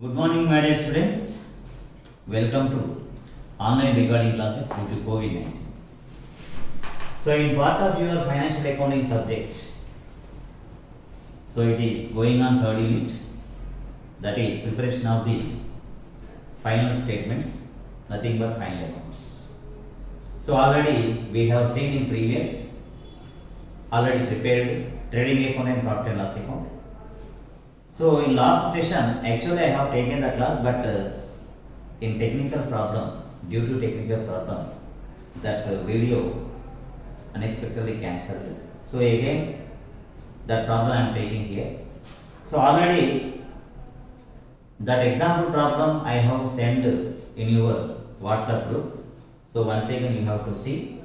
Good morning, my dear students. Welcome to online recording classes due to COVID-19. So, in part of your financial accounting subject, so it is going on third unit, that is preparation of the final statements, nothing but final accounts. So, already we have seen in previous, already prepared trading account and profit and loss account. So in last session, actually I have taken the class, but in technical problem, due to technical problem, that video unexpectedly cancelled. So again, that problem I am taking here. So already that example problem I have sent in your WhatsApp group. So once again you have to see.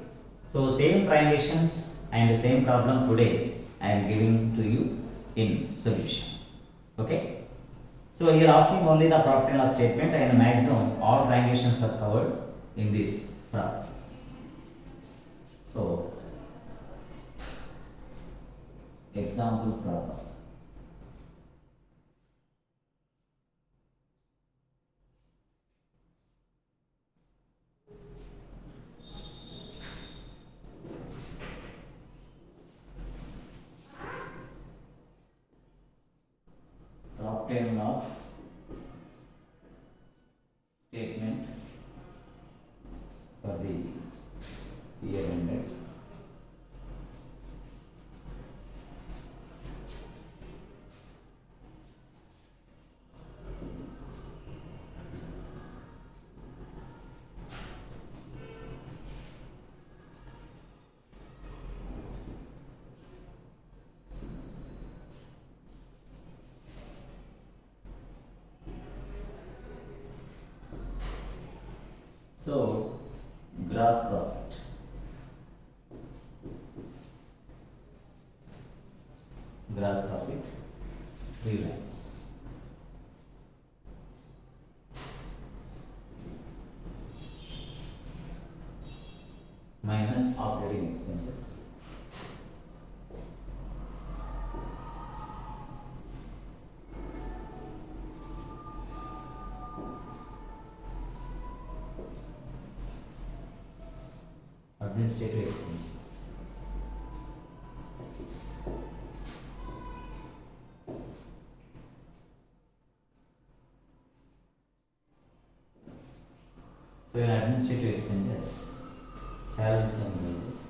So same triangulations and same problem today I am giving to you in solution. Okay. So here asking only the profit and loss statement, and maximum all triangulations are covered in this problem. So example problem. Profit and loss statement for the year ended. So gross profit. Gross profit, 3 lines. Minus operating expenses. Administrative expenses. So in administrative expenses, salaries and wages,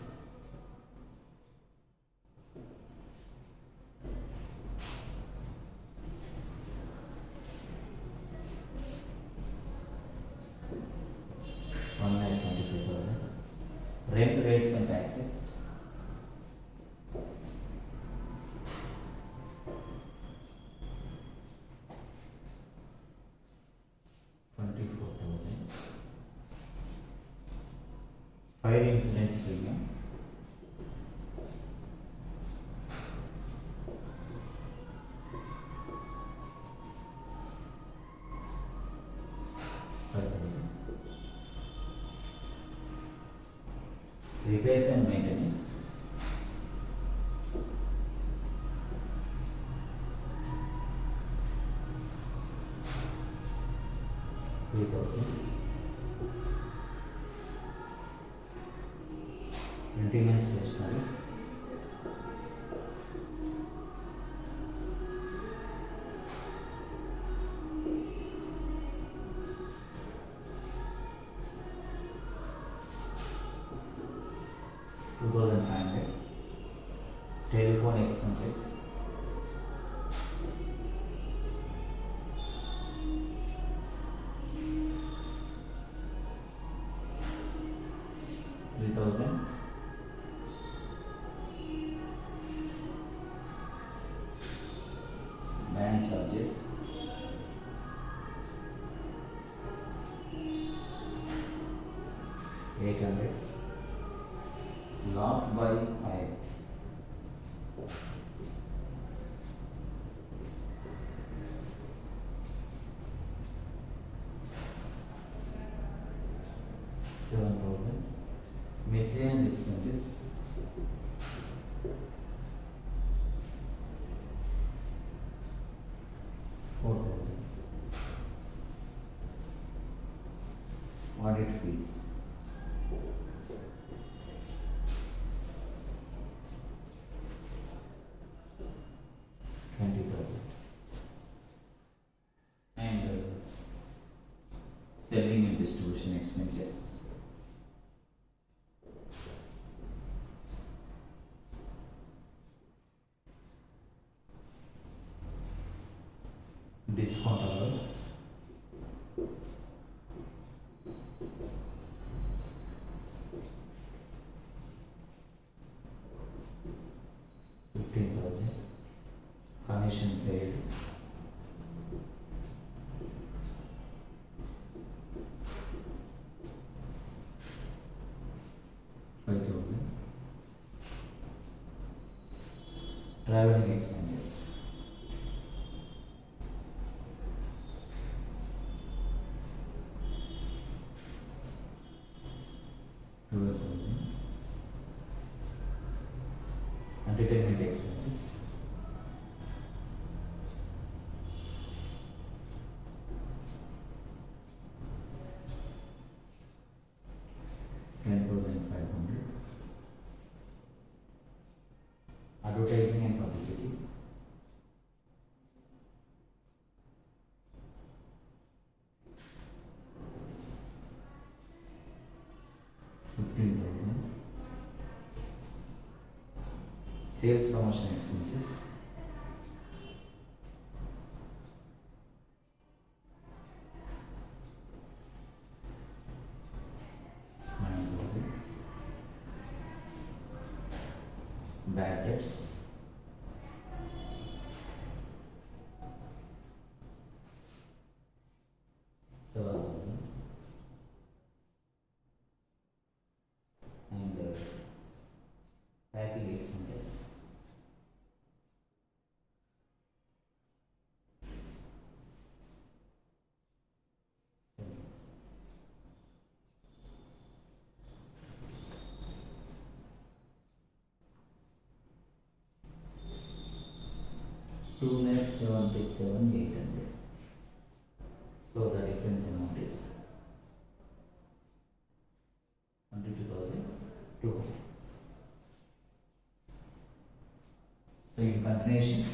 $1,25,000. Rent, rates and taxes, $24,000. Fire insurance premium, $5,000. Repairs and maintenance, $3,000. Printing and stationery, $2,500. Telephone expenses, $3,000. Bank charges, $800. Loss by hire, $7,000. Miscellaneous expenses, $4,000. audit fees. $20,000. And selling and distribution expenses. Discount order. $15,000. Commission paid. $5,000. Traveling expenses. $12,000. Entertainment expenses. $10,500. Advertising and publicity. $15,000. Sales promotion expenses. $9,000. Bad debts. $7,000. And packing expenses. $2,77,800. So the difference amount is 22,200. So in continuation,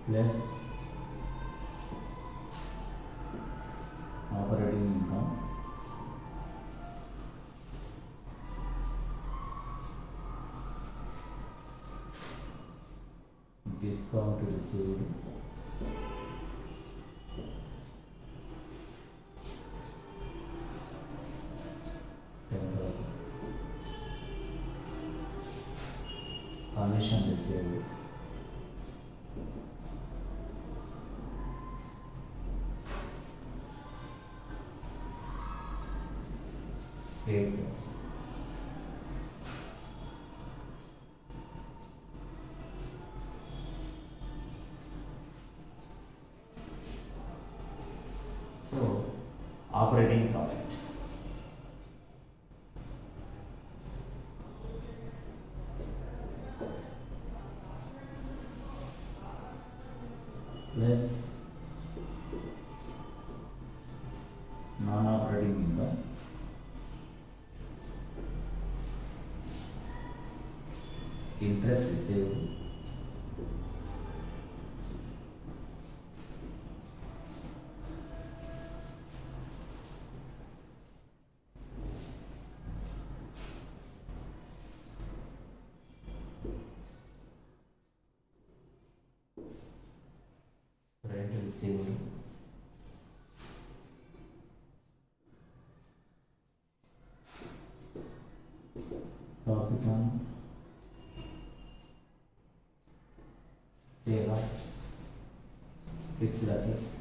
plus operating income discount received $10,000. Commission received $8,000. So operating profit plus non-operating income interest received rent received profit on sale of fixed assets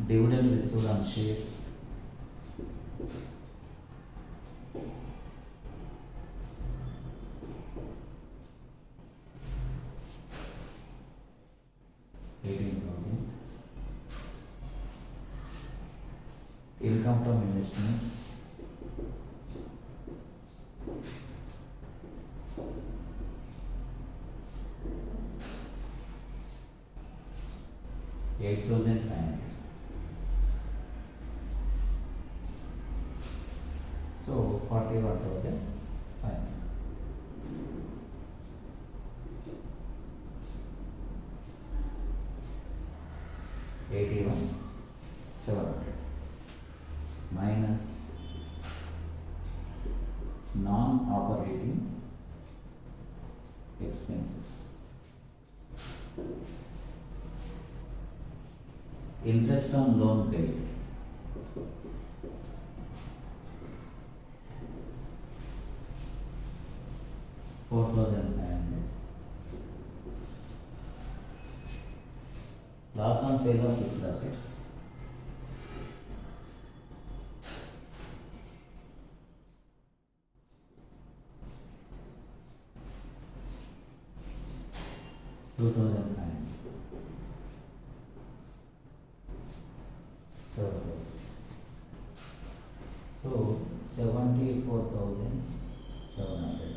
dividend received on shares income from investments. $8,500. So 41,500. 81,700 minus non-operating expenses. Interest on loan paid. $4,500. Loss on sale of fixed assets. $2,500. So 74,700.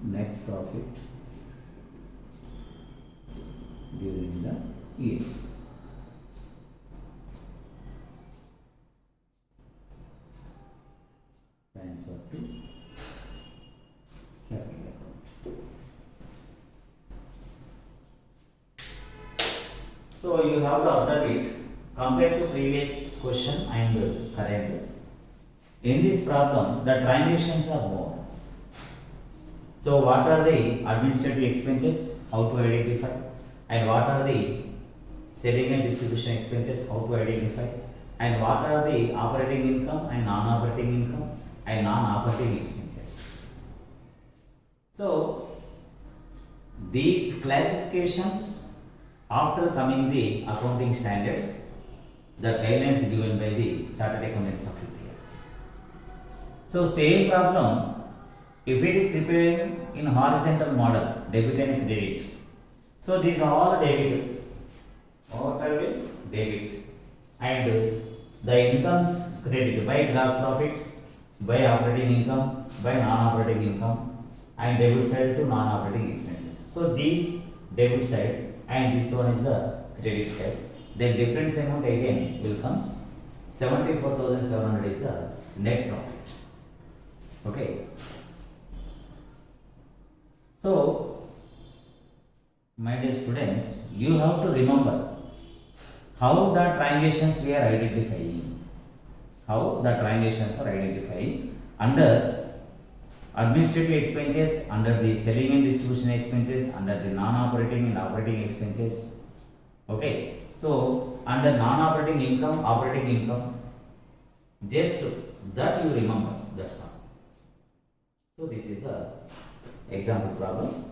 Net profit during the year. Transfer to capital account. So you have to observe it compared to previous question and current. In this problem, the transactions are more. So what are the administrative expenses? How to identify? And what are the selling and distribution expenses? How to identify? And what are the operating income and non-operating income and non-operating expenses? So these classifications, after coming the accounting standards, the guidelines given by the Chartered Accountants of India. So same problem, if it is preparing in horizontal model, debit and credit. So these are all debit. What are we? Debit. And the incomes credit by gross profit, by operating income, by non-operating income, and debit side to non-operating expenses. So these debit side and this one is the credit side. Then difference amount again will comes 74,700 is the net profit. Okay. So, my dear students, you have to remember how the transactions we are identifying. How the transactions are identifying under administrative expenses, under the selling and distribution expenses, under the non-operating and operating expenses. Okay. So, under non-operating income, operating income, just that you remember. That's all. So, this is the example problem.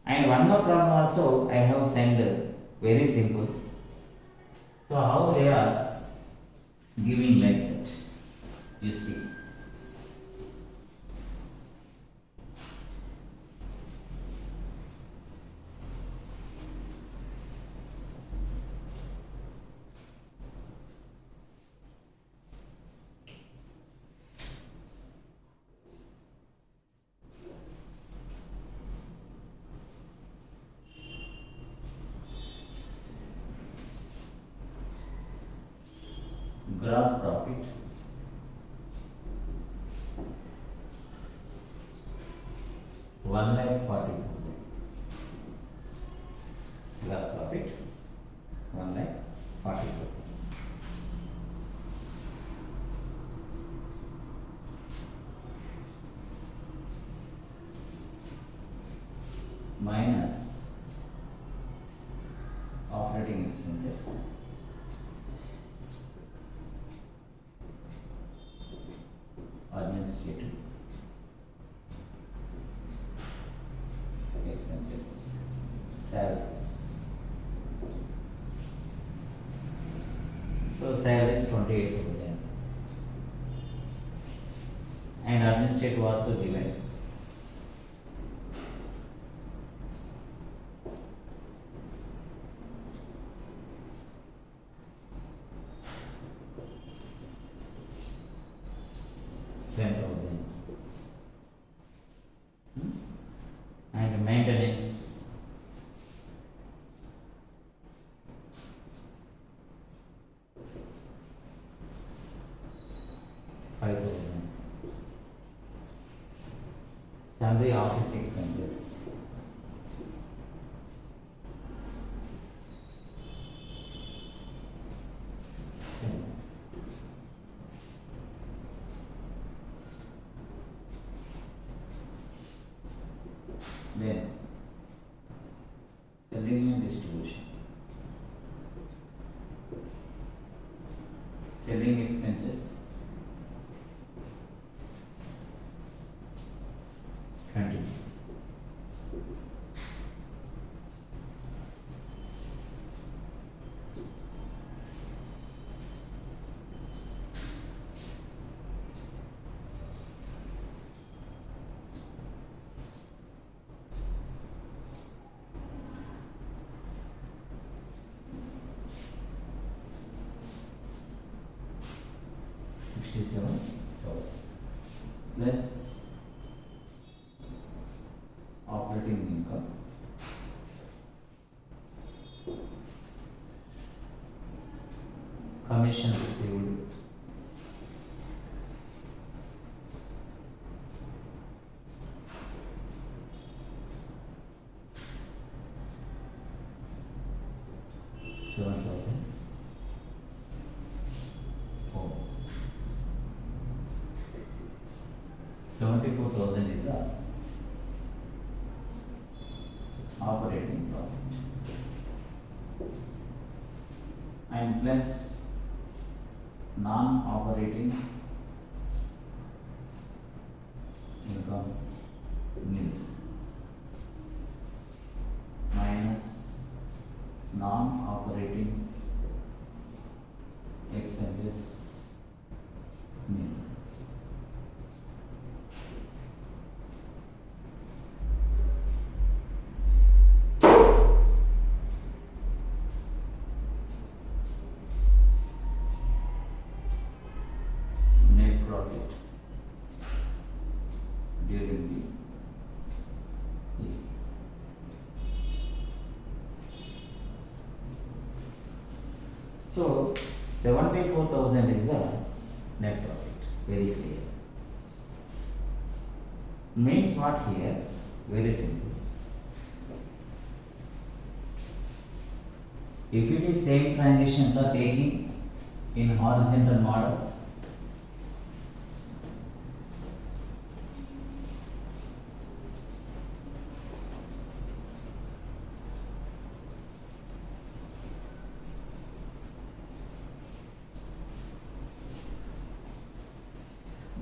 And one more problem also I have sent, very simple. So how they are giving like that, you see. Gross profit, $1,40,000. Gross profit, $1,40,000. Minus operating expenses. Administrative expenses, salaries. So salaries 28,000 and administrative also given. 5,000. Salary office expenses. 10,000. Then selling and distribution. Selling expenses 20. $67,000 plus operating income commission received $7,000. Oh. 74,000 is the operating profit and plus non-operating income nil minus non-operating expenses nil. Net profit during the year. So 74,000 is the net profit. Very clear. Means what here? Very simple. If it is same transitions are taking in horizontal model,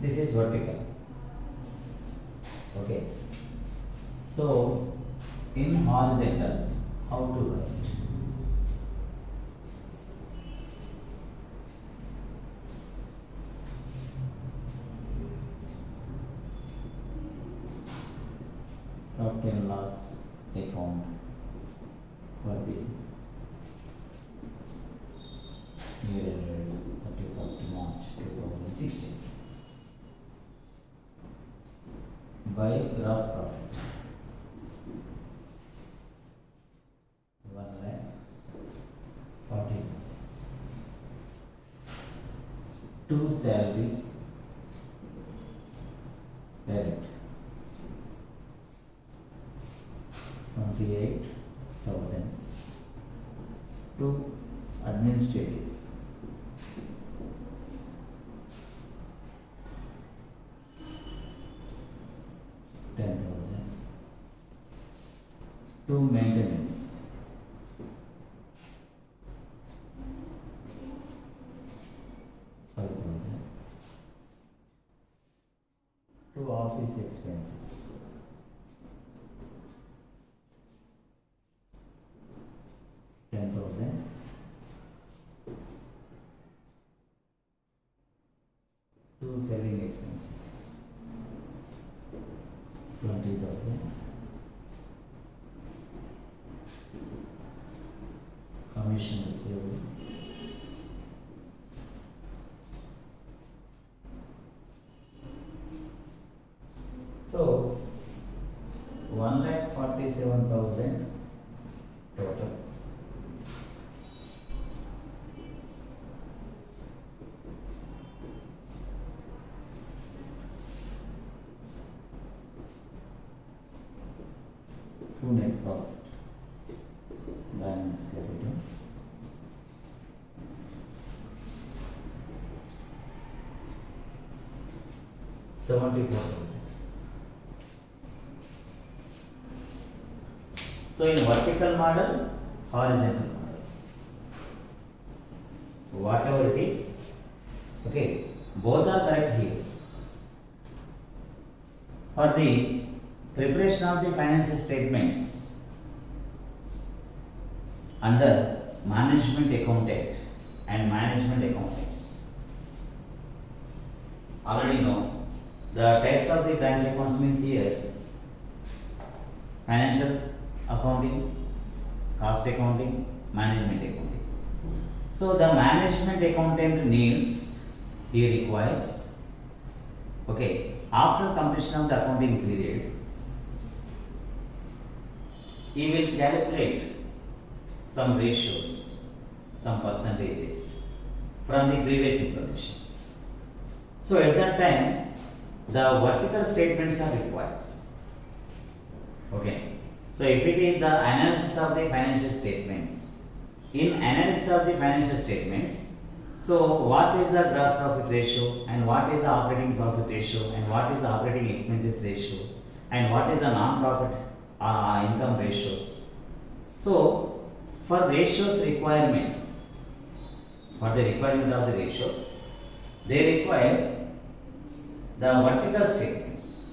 this is vertical. Okay. So in horizontal, how to write? Profit and loss account for the year ended 31st March 2016 by gross profit 1,40,000. Two salaries parent 28,000. Two administrative 10,000. Two maintenance 5,000. Two office expenses 10,000. Two selling expenses 20,000. Commission received 1,47,000 total. to net profit. Balance capital. $74,000. So in vertical model, horizontal model, whatever it is, okay, both are correct here. For the preparation of the financial statements under management accountant and management accountants, already know the types of the branch accounts means here financial accounting, cost accounting, management accounting. So the management accountant needs, he requires, okay, after completion of the accounting period, he will calculate some ratios, some percentages from the previous information. So at that time, the vertical statements are required. Okay. So if it is the analysis of the financial statements, in analysis of the financial statements, so what is the gross profit ratio and what is the operating profit ratio and what is the operating expenses ratio and what is the non-profit income ratios. So for ratios requirement, for the requirement of the ratios, they require the vertical statements.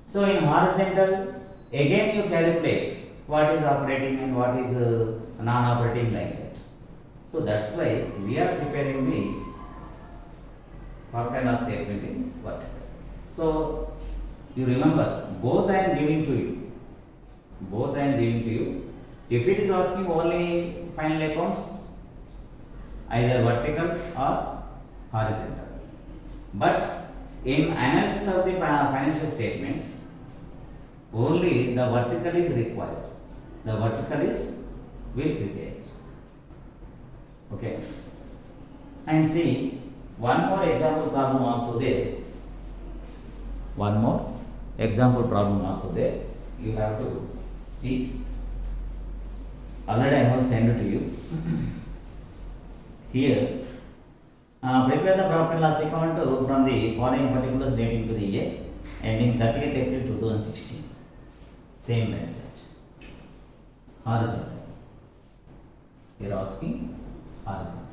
So in horizontal, again you calculate what is operating and what is non-operating like that. So that's why we are preparing the profit and loss statement in vertical. So you remember, both I am giving to you. Both I am giving to you. If it is asking only final accounts, either vertical or horizontal. But in analysis of the financial statements, only the vertical is required. The vertical is will prepare. Okay. And see, one more example problem also there. One more example problem also there. You have to see. Already I have sent it to you. Here, prepare the profit and loss account from the following particulars dating to the year ending 30th April 2016. Same like that. Horizontal. You are asking horizontal.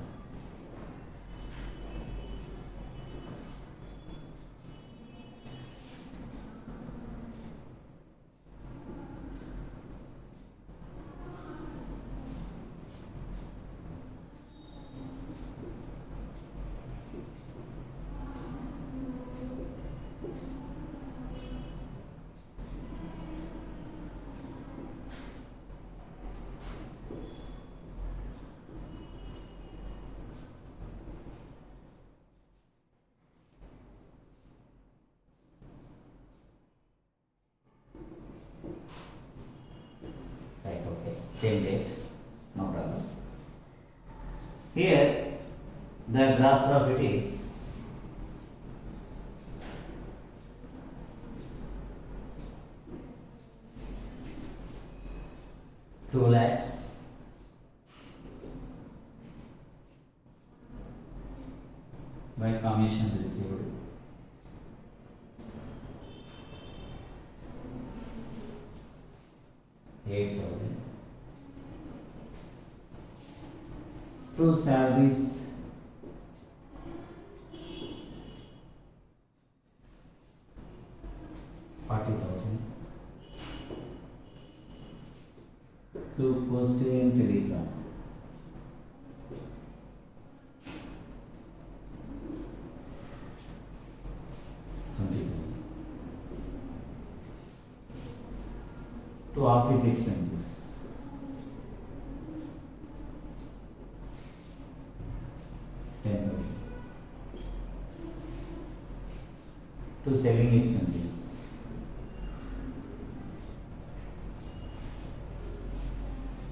Right, okay. Same date, no problem. Here, the gross profit is 2 lakhs. By commission received. $8,000. Two salaries. $40,000. Two postage and telegram. $20,000. To office expenses. $10,000. To selling expenses.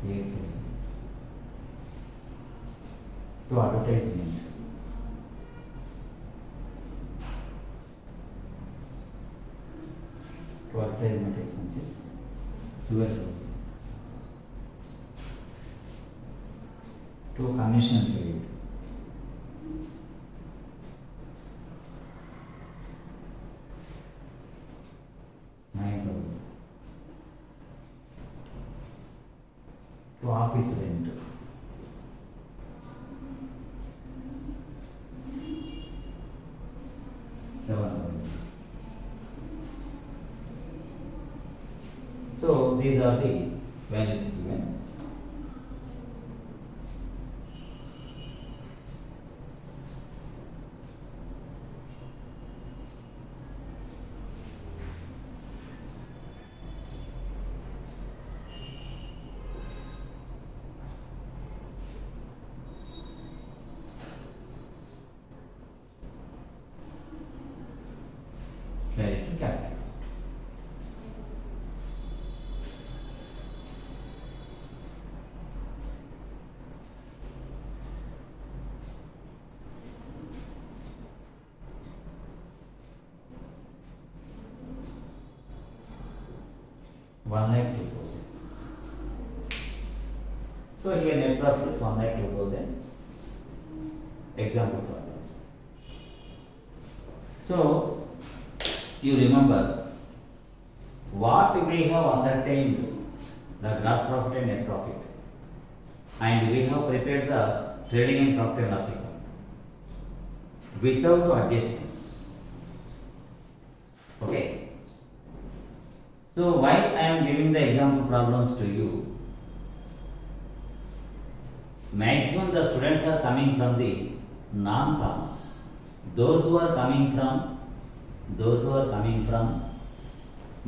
$8,000. To advertisement. To advertisement expenses. 12,000. To commission paid. 9,000. To office rent. 7,000. So these are the values given. Directly calculate. One lakh 2,000. So here net profit is 1,02,000. Example problems. So you remember what we have ascertained the gross profit and net profit, and we have prepared the trading and profit and loss account without adjustments. Okay. So while I am giving the example problems to you, maximum the students are coming from the non-commerce. Those who are coming from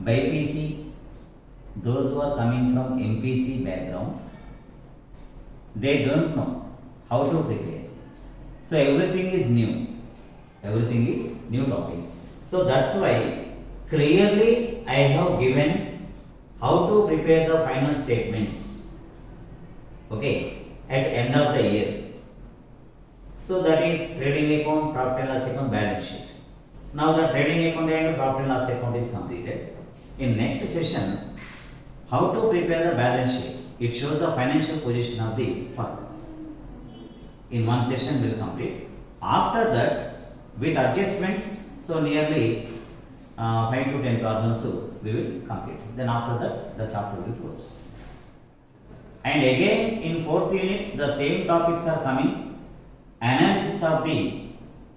BPC, those who are coming from MPC background, they don't know how to prepare. So everything is new. Everything is new topics. So that's why clearly I have given how to prepare the final statements. Okay, at end of the year. So that is trading account, profit and loss account, balance sheet. Now the trading account and profit and loss account is completed. In next session, how to prepare the balance sheet. It shows the financial position of the firm. In one session we will complete. After that, with adjustments, so nearly 5 to 10 problems we will complete. Then after that, the chapter will close. And again in fourth unit, the same topics are coming. Analysis of the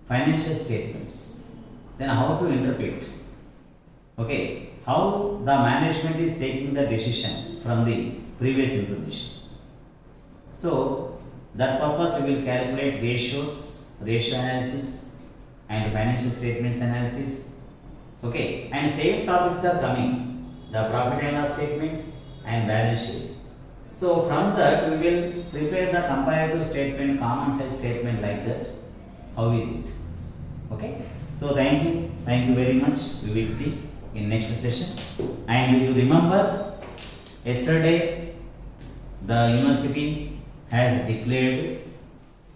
financial statements. Then how to interpret. Okay, how the management is taking the decision from the previous information. So that purpose we will calculate ratios, ratio analysis, and financial statements analysis. Okay, and same topics are coming, the profit and loss statement and balance sheet. So from that we will prepare the comparative statement, common sense statement like that. How is it? Okay. So thank you very much. We will see in next session. And you remember yesterday the university has declared.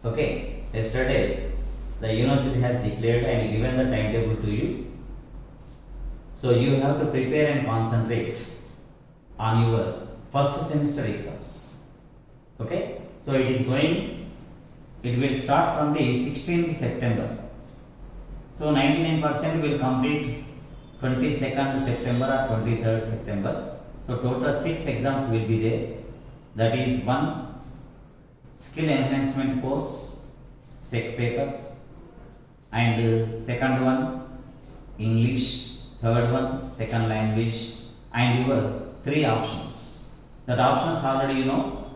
Okay. Yesterday the university has declared and given the timetable to you. So you have to prepare and concentrate on your first semester exams. Okay. So it will start from the 16th September. So 99% will complete 22nd September or 23rd September. So total 6 exams will be there. That is one skill enhancement course, SEC paper, and second one English, third one second language, and your 3 options. That options already you know,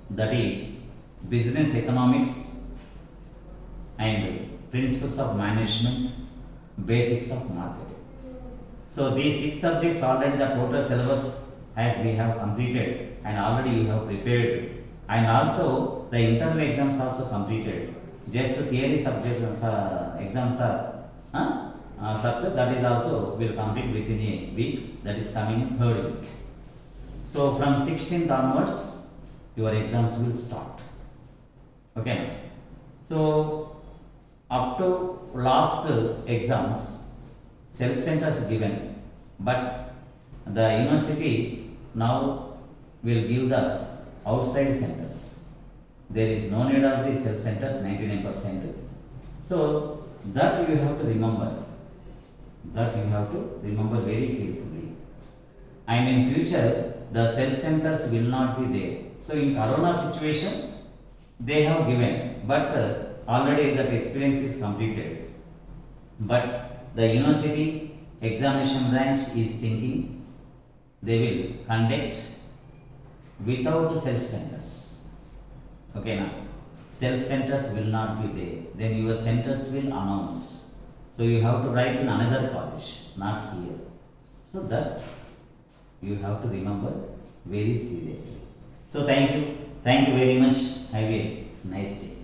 that is business economics and principles of management, basics of marketing. So these 6 subjects already the total syllabus as we have completed and already you have prepared, and also the internal exams also completed. Just theory subject exams are subject that is also will complete within a week, that is coming in 3rd week. So from 16th onwards your exams will start. Okay. So up to last exams self-centers given, but the university now we'll give the outside centers. There is no need of the self centers 99%. So that you have to remember. That you have to remember very carefully. And in future, the self centers will not be there. So in corona situation, they have given, but already that experience is completed. But the university examination branch is thinking they will conduct without self centers. Okay, now self centers will not be there. Then your centers will announce. So you have to write in another college, not here. So that you have to remember very seriously. So thank you very much. Have a nice day.